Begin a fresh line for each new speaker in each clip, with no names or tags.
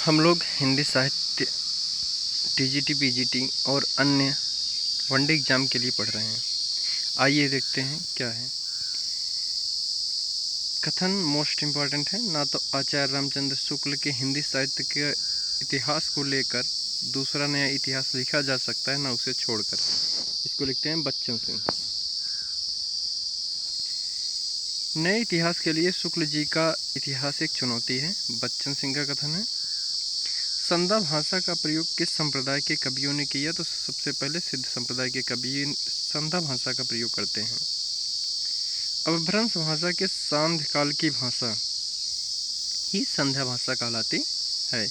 हम लोग हिंदी साहित्य टीजीटी पीजीटी और अन्य वनडे एग्जाम के लिए पढ़ रहे हैं। आइए देखते हैं क्या है। कथन मोस्ट इम्पॉर्टेंट है। ना तो आचार्य रामचंद्र शुक्ल के हिंदी साहित्य के इतिहास को लेकर दूसरा नया इतिहास लिखा जा सकता है, ना उसे छोड़कर। इसको लिखते हैं बच्चन सिंह। नए इतिहास के लिए शुक्ल जी का इतिहास एक चुनौती है। बच्चन सिंह का कथन है, संधा भाषा का प्रयोग किस संप्रदाय के कवियों ने किया? तो सबसे पहले सिद्ध संप्रदाय के कवि संधा भाषा का प्रयोग करते हैं। अपभ्रंश भाषा के सांध्य काल की भाषा ही संध्या भाषा कहलाती है।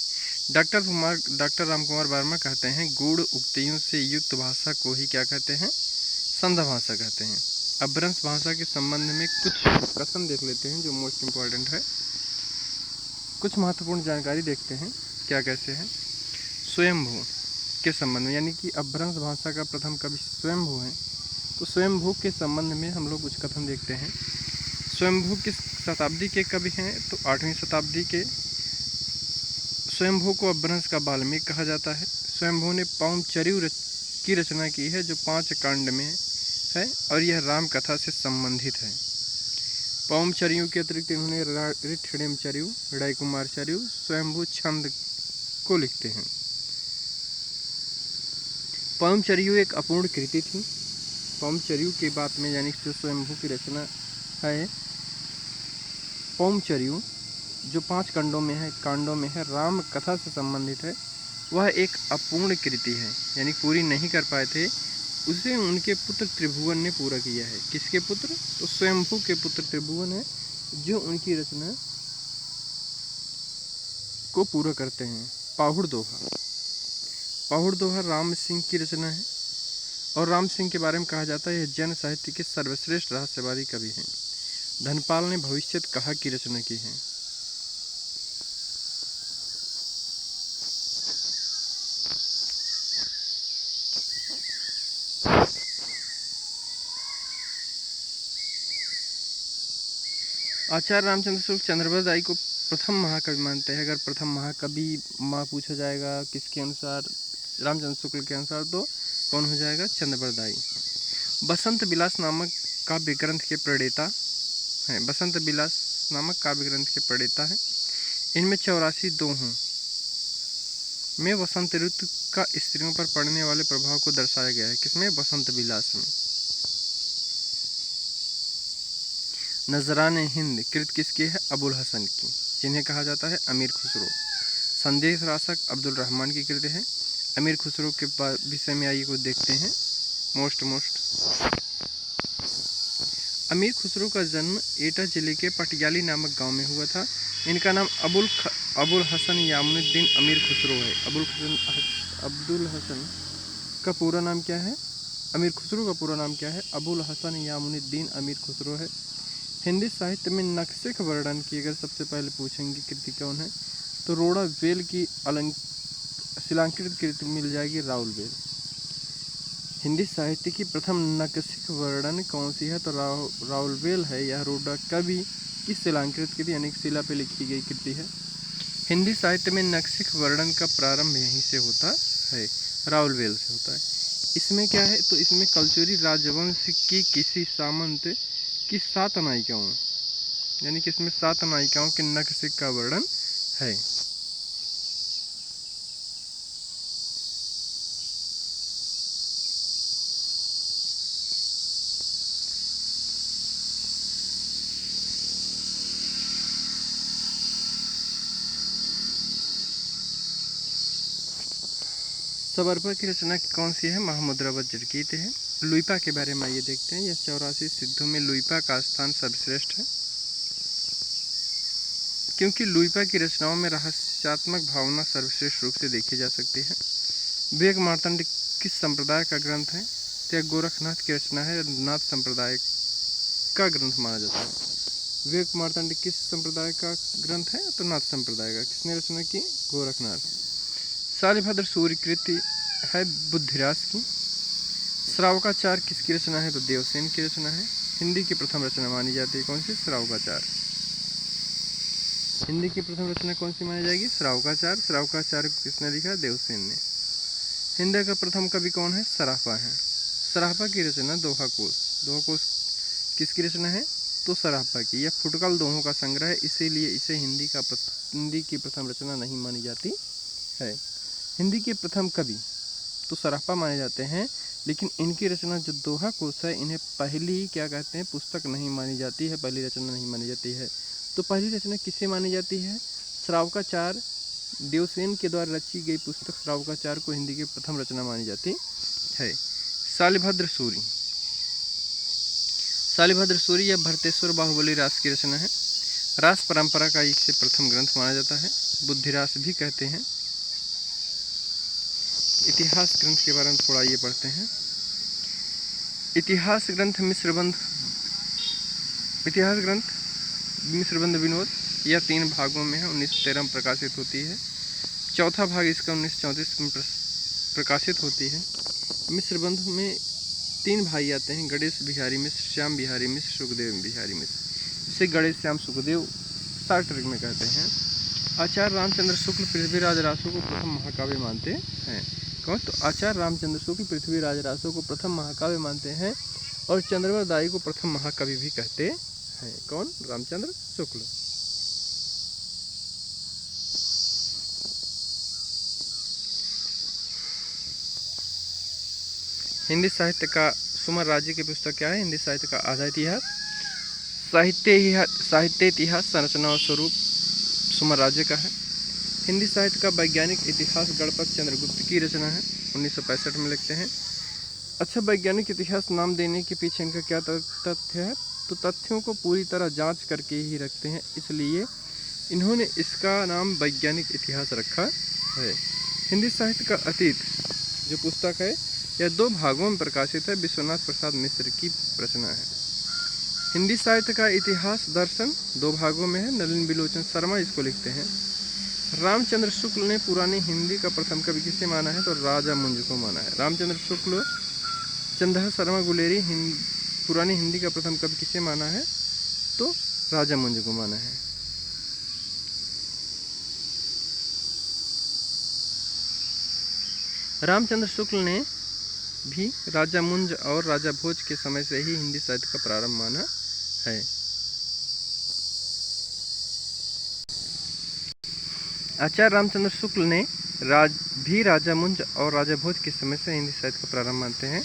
डॉक्टर रामकुमार वर्मा कहते हैं, गूढ़ उक्तियों से युक्त भाषा को ही क्या कहते हैं? संध्या भाषा कहते हैं। अपभ्रंश भाषा के संबंध में कुछ कथन देख लेते हैं जो मोस्ट इम्पॉर्टेंट है। कुछ महत्वपूर्ण जानकारी देखते हैं क्या कैसे है। स्वयंभू के संबंध में, यानी कि अपभ्रंश भाषा का प्रथम कवि स्वयंभू है, तो स्वयंभू के संबंध में हम लोग कुछ कथन देखते हैं। स्वयंभू किस शताब्दी के कवि हैं? तो 8वीं शताब्दी के। स्वयंभू को अपभ्रंश का वाल्मीकि कहा जाता है। स्वयंभू ने पौमचर्यू की रचना की है जो 5 कांड में है और यह राम कथा से संबंधित है। पौमचर्यू के अतिरिक्त इन्होंने ऋठिणेमचर्यू, रायकुमारचर्यू, स्वयंभू छंद को लिखते हैं। पौमचर्यू एक अपूर्ण कृति थी। पौमचर्यू की बात में, यानी जो स्वयंभू की रचना है, पौमचर्यू जो 5 कांडों में है, राम कथा से संबंधित है। वह एक अपूर्ण कृति है, यानी पूरी नहीं कर पाए थे। उसे उनके पुत्र त्रिभुवन ने पूरा किया है। किसके पुत्र? तो स्वयंभू के पुत्र त्रिभुवन है जो उनकी रचना को पूरा करते हैं। पाहुड़ दोहा राम सिंह की रचना है और राम सिंह के बारे में कहा जाता है यह जन साहित्य के सर्वश्रेष्ठ रहस्यवादी कवि हैं। धनपाल ने भविष्यत कहा की रचना की है। आचार्य रामचंद्र शुक्ल चंद्रप्रभा दाई को प्रथम महाकवि मानते हैं। अगर प्रथम महाकवि पूछा जाएगा किसके अनुसार, रामचंद्र शुक्ल के अनुसार, तो कौन हो जाएगा? चंद्रप्रभा दाई। बसंत विलास नामक काव्य ग्रंथ के प्रणेता हैं। बसंत विलास नामक काव्य ग्रंथ के प्रणेता हैं। इनमें 84 दोहों में वसंत ऋतु का स्त्रियों पर पड़ने वाले प्रभाव को दर्शाया गया है। किसमें? बसंत विलास में। नजराने हिंद कृत किसकी है? अबुल हसन की, जिन्हें कहा जाता है अमीर खुसरो। संदेश रासक अब्दुल रहमान की कृति है। अमीर खुसरो के विषय में आइए कुछ देखते हैं। अमीर खुसरो का जन्म एटा जिले के पटियाली नामक गांव में हुआ था। इनका नाम अबुल हसन यामुनुद्दीन अमीर खुसरो है। अब्दुल हसन का पूरा नाम क्या है? अमीर खुसरो का पूरा नाम क्या है? अबुल हसन यामुनुद्दीन अमीर खुसरो है। हिंदी साहित्य में नक्सिक वर्णन की अगर सबसे पहले पूछेंगे कृति कौन है, तो रोड़ा वेल की शिलांकृत कृति मिल जाएगी, राउल वेल। हिंदी साहित्य की प्रथम नक्सिक वर्णन कौन सी है? तो राउल वेल है। यह रोड़ा कवि की शिलांकृत कृति, यानी शिला पे लिखी गई कृति है। हिंदी साहित्य में नक्सिक वर्णन का प्रारंभ यहीं से होता है, राउल वेल से होता है। इसमें क्या है? तो इसमें कलचुरी राजवंश की किसी सामंत की 7 नायिकाओं, यानी कि इसमें 7 नायिकाओं के नक्सिक का वर्णन है। सबरपा की रचना कौन सी है? महामुद्रा वज्रगीत है। लुइपा के बारे में आइए देखते हैं। यह 84 सिद्धों में लुइपा का स्थान सर्वश्रेष्ठ है, क्योंकि लुइपा की रचनाओं में रहस्यात्मक भावना सर्वश्रेष्ठ रूप से देखी जा सकती है। विवेक मार्तंड किस संप्रदाय का ग्रंथ है? तो यह गोरखनाथ की रचना है, नाथ संप्रदाय का ग्रंथ माना जाता है। विवेक मार्तंड किस संप्रदाय का ग्रंथ है? तो नाथ संप्रदाय का। किसने रचना की? गोरखनाथ। शालिभद्र सूर्य कृति है बुद्धिरास की। श्रावकाचार किसकी रचना है? तो देवसेन की रचना है। हिंदी की प्रथम रचना मानी जाती है कौन सी? श्रावकाचार। हिंदी की प्रथम रचना कौन सी मानी जाएगी? श्रावकाचार। श्रावकाचार को किसने लिखा? देवसेन ने। हिंदी का प्रथम कवि कौन है? सराफा है। सराफा की रचना दोहा कोश। दोहा कोश किसकी रचना है? तो सराफा की। यह फुटकल दोहों का संग्रह है, इसीलिए इसे हिंदी की प्रथम रचना नहीं मानी जाती है। हिंदी के प्रथम कवि तो सराफा माने जाते हैं, लेकिन इनकी रचना जो दोहा कोश है, इन्हें पहली क्या कहते हैं, पुस्तक नहीं मानी जाती है, पहली रचना नहीं मानी जाती है। तो पहली रचना किससे मानी जाती है? श्रावकाचार, देवसेन के द्वारा रची गई पुस्तक श्रावकाचार को हिंदी की प्रथम रचना मानी जाती है। शालिभद्र सूरी। शालिभद्र सूरी या भरतेश्वर बाहुबली रास की रचना है। रास परंपरा का इसे प्रथम ग्रंथ माना जाता है, बुद्धिरास भी कहते हैं। इतिहास ग्रंथ के बारे में थोड़ा ये पढ़ते हैं। इतिहास ग्रंथ मिश्रबंध विनोद यह 3 भागों में है, 1913 में प्रकाशित होती है। चौथा भाग इसका 1934 में प्रकाशित होती है। मिश्रबंध में 3 भाई आते हैं, गणेश बिहारी मिश्र, श्याम बिहारी मिश्र, सुखदेव बिहारी मिश्र। इसे गणेश श्याम सुखदेव शार्ट ट्रिक में कहते हैं। आचार्य रामचंद्र शुक्ल पृथ्वीराज रासो को प्रथम महाकाव्य मानते हैं। कौन? तो आचार्य रामचंद्र शुक्ल पृथ्वीराज रासो को प्रथम महाकाव्य मानते हैं और चंद्रवर दाई को प्रथम महाकवि भी कहते हैं। कौन? रामचंद्र शुक्ल। हिंदी साहित्य का सुमर राज्य की पुस्तक क्या है? हिंदी साहित्य का आधा इतिहास। साहित्य इतिहास, संरचना और स्वरूप सुमर राज्य का है। हिंदी साहित्य का वैज्ञानिक इतिहास गणपत चंद्रगुप्त की रचना है, 1965 में लिखते हैं। अच्छा, वैज्ञानिक इतिहास नाम देने के पीछे इनका क्या तथ्य है? तो तथ्यों को पूरी तरह जांच करके ही रखते हैं, इसलिए इन्होंने इसका नाम वैज्ञानिक इतिहास रखा है। हिंदी साहित्य का अतीत जो पुस्तक है यह 2 भागों में प्रकाशित है, विश्वनाथ प्रसाद मिश्र की रचना है। हिंदी साहित्य का इतिहास दर्शन 2 भागों में है, नलिन बिलोचन शर्मा इसको लिखते हैं। रामचंद्र शुक्ल ने पुरानी हिंदी का प्रथम कवि किसे माना है? तो राजा मुंज को माना है। रामचंद्र शुक्ल, चंद्र शर्मा गुलेरी पुरानी हिंदी का प्रथम कवि किसे माना है? तो राजा मुंज को माना है। रामचंद्र शुक्ल ने भी राजा मुंज और राजा भोज के समय से ही हिंदी साहित्य का प्रारंभ माना है। आचार्य रामचंद्र शुक्ल ने भी राजा मुंज और राजा भोज के समय से हिंदी साहित्य का प्रारंभ मानते हैं।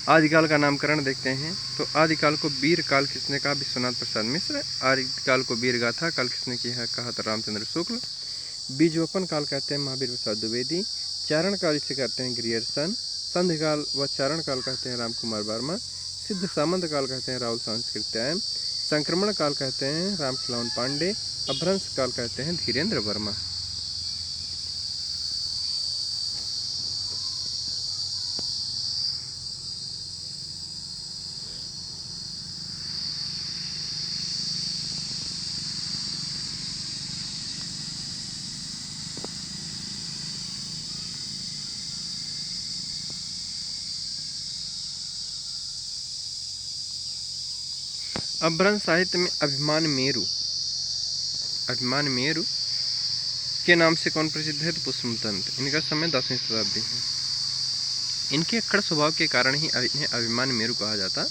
आदिकाल का नामकरण देखते हैं, तो आदिकाल को वीर काल किसने कहा? विश्वनाथ प्रसाद मिश्र। आदिकाल को वीर गाथा काल किसने कहा? तो रामचंद्र शुक्ल। बीजवपन काल कहते हैं महावीर प्रसाद द्विवेदी। चारण काल इसे कहते हैं ग्रियर्सन। संधि काल व चारण काल कहते हैं रामकुमार वर्मा। सिद्ध सामंत काल कहते हैं राहुल सांस्कृत्यायन। संक्रमण काल कहते हैं रामखिलावन पांडे। अभ्रंश काल कहते हैं धीरेन्द्र वर्मा। अभ्रंश साहित्य में अभिमान मेरु के नाम से कौन प्रसिद्ध है? तो पुष्पतंत्र। इनका समय 10वीं शताब्दी है। इनके अक्खड़ स्वभाव के कारण ही इन्हें अभिमान मेरु कहा जाता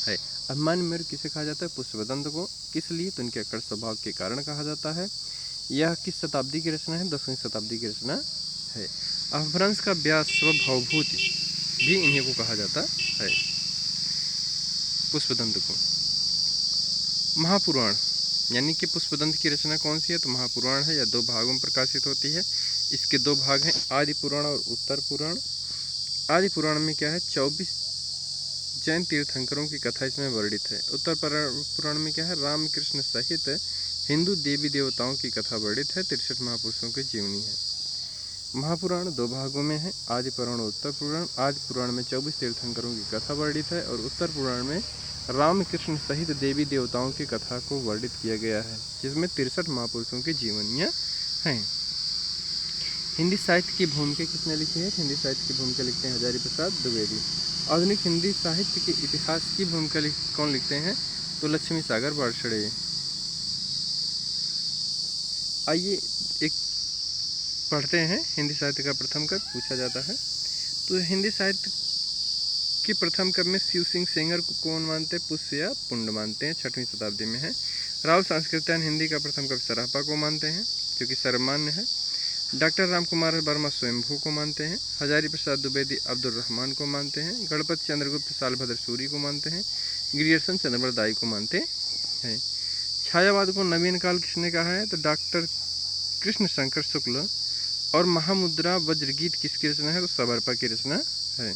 है। अभिमान मेरु किसे कहा जाता है? पुष्पतंत्र को। किस लिए? तो इनके अक्खड़ स्वभाव के कारण कहा जाता है। यह किस शताब्दी की रचना है? 10वीं शताब्दी की रचना है। अपभ्रंश का व्यास व भावभूति भी इन्हीं को कहा जाता है, पुष्पदंत को। महापुराण यानी कि पुष्पदंत की रचना कौन सी है? तो महापुराण है। यह 2 भागों में प्रकाशित होती है। इसके 2 भाग हैं, आदि पुराण और उत्तर पुराण। आदि पुराण में क्या है? 24 जैन तीर्थंकरों की कथा इसमें वर्णित है। उत्तर पुराण में क्या है? रामकृष्ण सहित हिंदू देवी देवताओं की कथा वर्णित है। 63 महापुरुषों की जीवनी है। महापुराण 2 भागों में है, आदि पुराण और उत्तर पुराण। आदि पुराण में 24 तीर्थंकरों की कथा वर्णित है और उत्तर पुराण में रामकृष्ण सहित देवी देवताओं की कथा को वर्णित किया गया है, जिसमें 63 महापुरुषों की जीवनियाँ हैं। हिंदी साहित्य की भूमिका किसने लिखी है? हिंदी साहित्य की भूमिका लिखते हैं हजारी प्रसाद द्विवेदी। आधुनिक हिंदी साहित्य के इतिहास की भूमिका कौन लिखते हैं? तो लक्ष्मी सागर वार्ष्णेय। आइए एक पढ़ते हैं हिंदी साहित्य का प्रथम कवि पूछा जाता है। तो हिंदी साहित्य की प्रथम कवि में शिव सिंह सेंगर को कौन मानते हैं? पुष्य या पुंड मानते हैं, 6वीं शताब्दी में है। राहुल संस्कृतायन हिंदी का प्रथम कवि सराफा को मानते हैं जो कि सर्वमान्य है। डॉक्टर राम कुमार वर्मा स्वयंभू को मानते हैं। हजारी प्रसाद द्विवेदी अब्दुल रहमान को मानते हैं। गणपत चंद्रगुप्त सालभद्र सूरी को मानते हैं। ग्रियर्सन चंद्रबरदाई को मानते हैं। छायावाद को नवीन काल किसने कहा है? तो डॉक्टर कृष्ण शंकर शुक्ल। और महामुद्रा वज्रगीत किसकी रचना है? तो सबरपा की रचना है।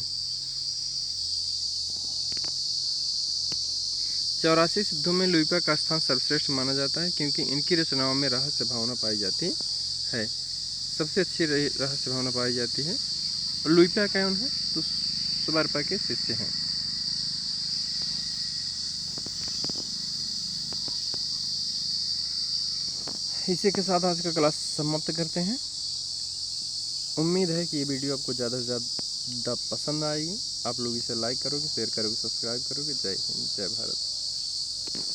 84 सिद्धों में लुइपा का स्थान सर्वश्रेष्ठ माना जाता है क्योंकि इनकी रचनाओं में रहस्य भावना पाई जाती है। सबसे अच्छी रहस्य भावना पाई जाती है। और लुइपा कौन है? तो सबरपा के शिष्य हैं। इसी के साथ आज का क्लास समाप्त करते हैं। उम्मीद है कि ये वीडियो आपको ज़्यादा से ज़्यादा पसंद आएगी। आप लोग इसे लाइक करोगे, शेयर करोगे, सब्सक्राइब करोगे। जय हिंद, जय भारत।